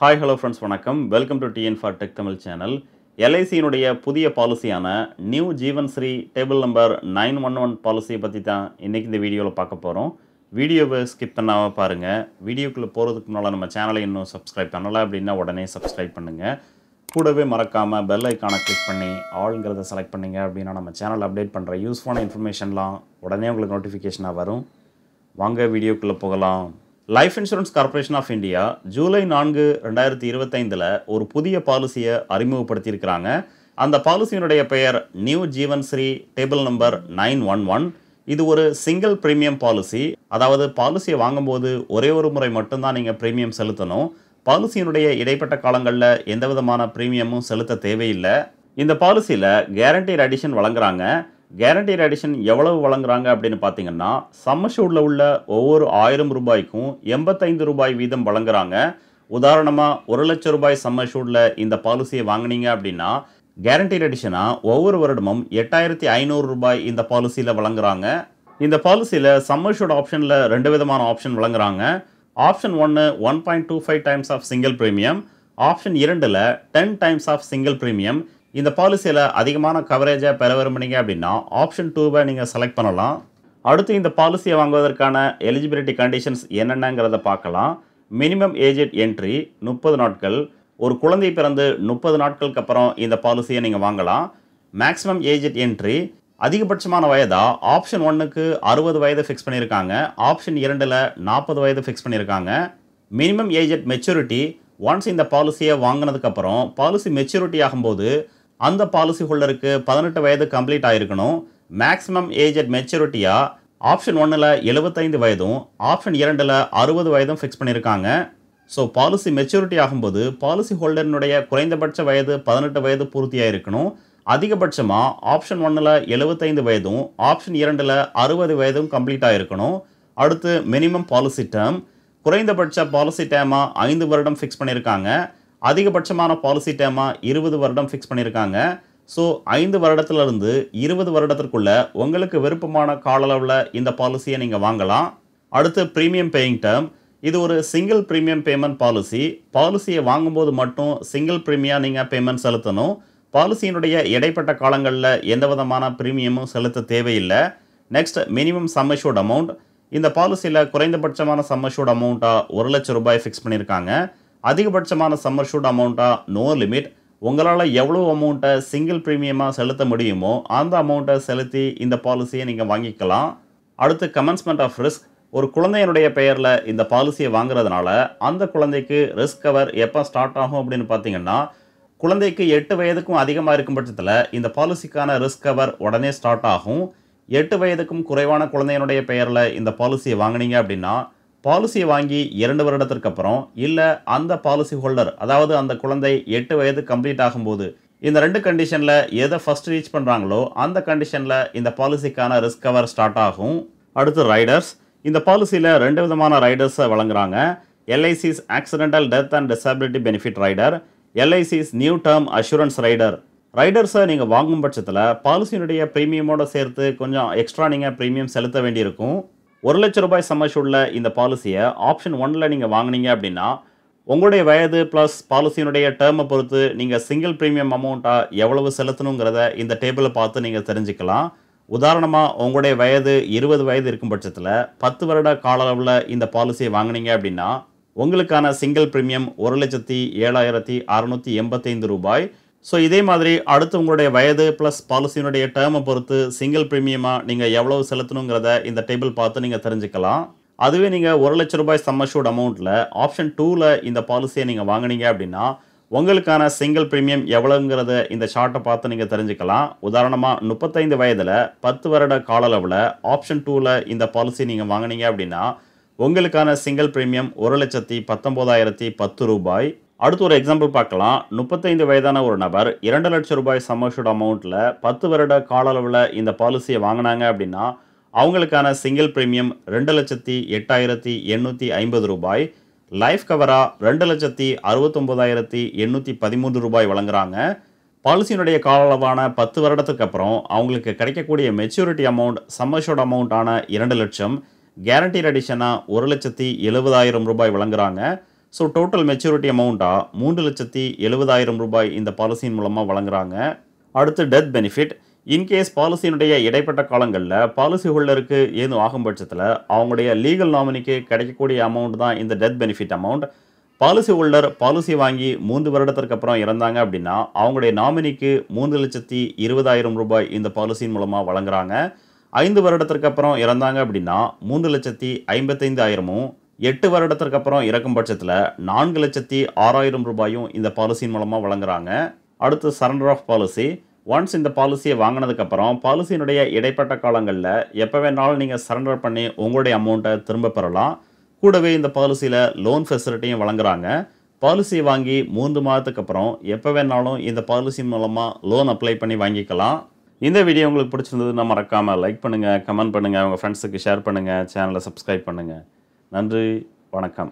Hi hello friends வணக்கம். Welcome to TN for tech Tamil channel. எல்ஐசியினுடைய புதிய பாலிசியான new Jeevan Shri table number 911 பாலிசியை பற்றி தான் இன்றைக்கி இந்த வீடியோவில் பார்க்க போகிறோம். வீடியோவை ஸ்கிப் பண்ணாமல் பாருங்கள். வீடியோக்குள்ளே போகிறதுக்கு முன்னால் நம்ம சேனலை இன்னும் சப்ஸ்கிரைப் பண்ணலை அப்படின்னா உடனே சப்ஸ்கிரைப் பண்ணுங்கள். கூடவே மறக்காமல் பெல் ஐக்கானை கிளிக் பண்ணி ஆளுங்கிறத செலக்ட் பண்ணிங்க அப்படின்னா நம்ம சேனல் அப்டேட் பண்ணுற யூஸ்ஃபுல்லான இன்ஃபர்மேஷன்லாம் உடனே உங்களுக்கு நோட்டிஃபிகேஷனாக வரும். வாங்க வீடியோக்குள்ளே போகலாம். Life insurance corporation of India July 4, 2025 ஒரு புதிய பாலிசியை அறிமுகப்படுத்தியிருக்கிறாங்க. அந்த பாலிசியினுடைய பெயர் new Jeevan Shri table number 911. இது ஒரு சிங்கிள் ப்ரீமியம் பாலிசி. அதாவது பாலிசியை வாங்கும்போது ஒரே ஒரு முறை மட்டும்தான் நீங்கள் ப்ரீமியம் செலுத்தணும். பாலிசியினுடைய இடைப்பட்ட காலங்களில் எந்த விதமான ப்ரீமியமும் செலுத்த தேவையில்லை. இந்த பாலிசியில் கேரண்டீட் அடிஷன் வழங்குறாங்க. கேரண்டீட் அடிஷன் எவ்வளவு வழங்குறாங்க அப்படின்னு பார்த்தீங்கன்னா, சம் அஷ்யூர்டில் உள்ள ஒவ்வொரு 1000 ரூபாய்க்கும் 85 ரூபாய் வீதம் வழங்குறாங்க. உதாரணமாக 1 லட்சம் ரூபாய் சம் அஷ்யூர்டில் இந்த பாலிசியை வாங்கினீங்க அப்படின்னா கேரண்டீட் அடிஷனாக ஒவ்வொரு வருடமும் 8500 ரூபாய் இந்த பாலிசியில் வழங்குறாங்க. இந்த பாலிசியில் சம் அஷ்யூர்ட் ஆப்ஷனில் 2 விதமான ஆப்ஷன் வழங்குறாங்க. Option 1 1.25 times of single premium, option 2 10 times of single premium. இந்த பாலிசியில் அதிகமான கவரேஜை பெற விரும்புனீங்க அப்படின்னா ஆப்ஷன் 2 நீங்கள் செலக்ட் பண்ணலாம். அடுத்து இந்த பாலிசியை வாங்குவதற்கான எலிஜிபிலிட்டி கண்டிஷன்ஸ் என்னென்னங்கிறத பார்க்கலாம். மினிமம் ஏஜ் என்ட்ரி 30 நாட்கள். ஒரு குழந்தை பிறந்து 30 நாட்களுக்கு அப்புறம் இந்த பாலிசியை நீங்கள் வாங்கலாம். மேக்ஸிமம் ஏஜ் என்ட்ரி அதிகபட்சமான வயதா ஆப்ஷன் 1க்கு 60 வயது ஃபிக்ஸ் பண்ணியிருக்காங்க. ஆப்ஷன் 2 40 வயது ஃபிக்ஸ் பண்ணியிருக்காங்க. மினிமம் ஏஜ் மெச்சூரிட்டி ஒன்ஸ் இந்த பாலிசியை வாங்கினதுக்கப்புறம் பாலிசி மெச்சூரிட்டி ஆகும்போது அந்த பாலிசி ஹோல்டருக்கு 18 வயது கம்ப்ளீட் ஆகிருக்கணும். மேக்ஸிமம் ஏஜ் மெச்சூரிட்டியாக ஆப்ஷன் 1 75 வயதும் ஆப்ஷன் 2 60 வயதும் ஃபிக்ஸ் பண்ணியிருக்காங்க. ஸோ பாலிசி மெச்சூரிட்டி ஆகும்போது பாலிசி ஹோல்டரினுடைய குறைந்தபட்ச வயது 18 வயது பூர்த்தியாக இருக்கணும். அதிகபட்சமாக ஆப்ஷன் 1 75 வயதும் ஆப்ஷன் 2 60 வயதும் கம்ப்ளீட் ஆகிருக்கணும். அடுத்து மினிமம் பாலிசி டேர்ம், குறைந்தபட்ச பாலிசி டேர்மாக 5 வருடம் ஃபிக்ஸ் பண்ணியிருக்காங்க. அதிகபட்சமான பாலிசி டேர்மாக 20 வருடம் ஃபிக்ஸ் பண்ணியிருக்காங்க. ஸோ 5 வருடத்திலிருந்து 20 வருடத்திற்குள்ள உங்களுக்கு விருப்பமான கால அளவில் இந்த பாலிசியை நீங்கள் வாங்கலாம். அடுத்து ப்ரீமியம் பேயிங் டேர்ம். இது ஒரு சிங்கிள் ப்ரீமியம் பேமெண்ட் பாலிசி. பாலிசியை வாங்கும்போது மட்டும் சிங்கிள் ப்ரீமியம் நீங்கள் பேமெண்ட் செலுத்தணும். பாலிசியினுடைய இடைப்பட்ட காலங்களில் எந்த விதமான ப்ரீமியமும் செலுத்த தேவையில்லை. Next minimum some assured amount. இந்த பாலிசியில் குறைந்தபட்சமான சம் அஷ்யூர்ட் அமௌண்ட்டாக 1 லட்சம் ரூபாய் ஃபிக்ஸ் பண்ணியிருக்காங்க. அதிகபட்சமான சம் அஷ்யூர்ட் அமௌண்ட்டாக நோ லிமிட். உங்களால் எவ்வளோ அமௌண்ட்டை சிங்கிள் ப்ரீமியமாக செலுத்த முடியுமோ அந்த அமௌண்ட்டை செலுத்தி இந்த பாலிசியை நீங்கள் வாங்கிக்கலாம். அடுத்து கமென்ஸ்மெண்ட் ஆஃப் ரிஸ்க். ஒரு குழந்தையினுடைய பெயரில் இந்த பாலிசியை வாங்குறதுனால அந்த குழந்தைக்கு ரிஸ்க் கவர் எப்போ ஸ்டார்ட் ஆகும் அப்படின்னு பார்த்தீங்கன்னா, குழந்தைக்கு 8 வயதுக்கும் அதிகமாக இருக்கும் பட்சத்தில் இந்த பாலிசிக்கான ரிஸ்க் கவர் உடனே ஸ்டார்ட் ஆகும். 8 வயதுக்கும் குறைவான குழந்தையினுடைய பெயரில் இந்த பாலிசியை வாங்கினீங்க அப்படின்னா பாலிசியை வாங்கி 2 வருடத்திற்கு அப்புறம் இல்லை அந்த பாலிசி ஹோல்டர் அதாவது அந்த குழந்தை 8 வயது கம்ப்ளீட் ஆகும்போது இந்த 2 கண்டிஷனில் எதை ஃபஸ்ட் ரீச் பண்ணுறாங்களோ அந்த கண்டிஷனில் இந்த பாலிசிக்கான ரிஸ்க் கவர் ஸ்டார்ட் ஆகும். அடுத்து ரைடர்ஸ். இந்த பாலிசியில் 2 விதமான ரைடர்ஸை வழங்குறாங்க. LIC's accidental death and disability benefit rider, LIC's new term assurance rider. ரைடர்ஸை நீங்கள் வாங்கும் பட்சத்தில் பாலிசியினுடைய ப்ரீமியமோடு சேர்த்து கொஞ்சம் எக்ஸ்ட்ரா நீங்கள் ப்ரீமியம் செலுத்த வேண்டியிருக்கும். 1 லட்சம் ரூபாய் சம் அஷ்யூர்டில் இந்த பாலிசியை ஆப்ஷன் 1 நீங்கள் வாங்கினீங்க அப்படின்னா உங்களுடைய வயது ப்ளஸ் பாலிசியினுடைய டேர்மை பொறுத்து நீங்கள் சிங்கிள் ப்ரீமியம் அமௌண்ட்டாக எவ்வளவு செலுத்தணுங்கிறத இந்த டேபிளை பார்த்து நீங்கள் தெரிஞ்சுக்கலாம். உதாரணமாக உங்களுடைய வயது 20 வயது இருக்கும் பட்சத்தில் 10 வருட கால அளவில் இந்த பாலிசியை வாங்கினீங்க அப்படின்னா உங்களுக்கான சிங்கிள் ப்ரீமியம் 1,07,685 ரூபாய். ஸோ இதே மாதிரி அடுத்து உங்களுடைய வயது ப்ளஸ் பாலிசியினுடைய டேர்மை பொறுத்து சிங்கிள் ப்ரீமியமாக நீங்கள் எவ்வளவு செலுத்தணுங்கிறத இந்த டேபிள் பார்த்து நீங்கள் தெரிஞ்சுக்கலாம். அதுவே நீங்கள் 1 லட்சம் ரூபாய் சம் அஷ்யூர்ட் அமௌண்ட்டில் ஆப்ஷன் 2 இந்த பாலிசியை நீங்கள் வாங்கினீங்க அப்படின்னா உங்களுக்கான சிங்கிள் ப்ரீமியம் எவ்வளோங்கிறத இந்த சார்ட்டை பார்த்து நீங்கள் தெரிஞ்சுக்கலாம். உதாரணமாக 35 வயதில் 10 வருட கால அளவில் ஆப்ஷன் 2 இந்த பாலிசி நீங்கள் வாங்கினீங்க அப்படின்னா உங்களுக்கான சிங்கிள் ப்ரீமியம் 1,19,010 ரூபாய். அடுத்து ஒரு எக்ஸாம்பிள் பார்க்கலாம். 35 வயதான ஒரு நபர் 2 லட்சம் ரூபாய் சம் அஷ்யூர்ட் அமௌண்ட்டில் 10 வருட கால அளவில் இந்த பாலிசியை வாங்கினாங்க அப்படின்னா அவங்களுக்கான சிங்கிள் ப்ரீமியம் 2,08,850 ரூபாய். லைஃப் கவராக 2,69,813 ரூபாய் வழங்குறாங்க. பாலிசியினுடைய கால அளவான 10 வருடத்துக்கு அப்புறம் அவங்களுக்கு கிடைக்கக்கூடிய மெச்சூரிட்டி அமௌண்ட் சம் அஷ்யூர்ட் அமௌண்ட்டான 2 லட்சம், கேரண்டீட் அடிஷனாக 1,70,70,000 ரூபாய் வழங்குறாங்க. ஸோ டோட்டல் மெச்சூரிட்டி அமௌண்ட்டாக 3,70,000 ரூபாய் இந்த பாலிசியின் மூலமாக வழங்குறாங்க. அடுத்து டெத் பெனிஃபிட். இன்கேஸ் பாலிசியினுடைய இடைப்பட்ட காலங்களில் பாலிசி ஹோல்டருக்கு ஏதும் ஆகும் பட்சத்தில் அவங்களுடைய லீகல் நாமினிக்கு கிடைக்கக்கூடிய அமௌண்ட் தான் இந்த death benefit amount. Policy holder policy வாங்கி 3 வருடத்திற்கு அப்புறம் இறந்தாங்க அப்படின்னா அவங்களுடைய நாமினிக்கு 3,20,000 ரூபாய் இந்த பாலிசியின் மூலமாக வழங்குறாங்க. 5 வருடத்திற்கு அப்புறம் இறந்தாங்க அப்படின்னா 3,55,000ம், 8 வருடத்திற்கு அப்புறம் இறக்கும் பட்சத்தில் 4,06,000 ரூபாயும் இந்த பாலிசியின் மூலமாக வழங்குறாங்க. அடுத்து சரண்டர் ஆஃப் பாலிசி. ஒன்ஸ் இந்த பாலிசியை வாங்கினதுக்கப்புறம் பாலிசியினுடைய இடைப்பட்ட காலங்களில் எப்போ வேணாலும் நீங்கள் சரண்டர் பண்ணி உங்களுடைய அமௌண்ட்டை திரும்ப பெறலாம். கூடவே இந்த பாலிசியில் லோன் ஃபெசிலிட்டியும் வழங்குறாங்க. பாலிசி வாங்கி 3 மாதத்துக்கு அப்புறம் எப்போ வேணாலும் இந்த பாலிசி மூலமாக லோன் அப்ளை பண்ணி வாங்கிக்கலாம். இந்த வீடியோ உங்களுக்கு பிடிச்சிருந்ததுன்னா மறக்காமல் லைக் பண்ணுங்கள், கமெண்ட் பண்ணுங்கள், உங்கள் ஃப்ரெண்ட்ஸுக்கு ஷேர் பண்ணுங்கள், சேனலை சப்ஸ்கிரைப் பண்ணுங்கள். நன்றி, வணக்கம்.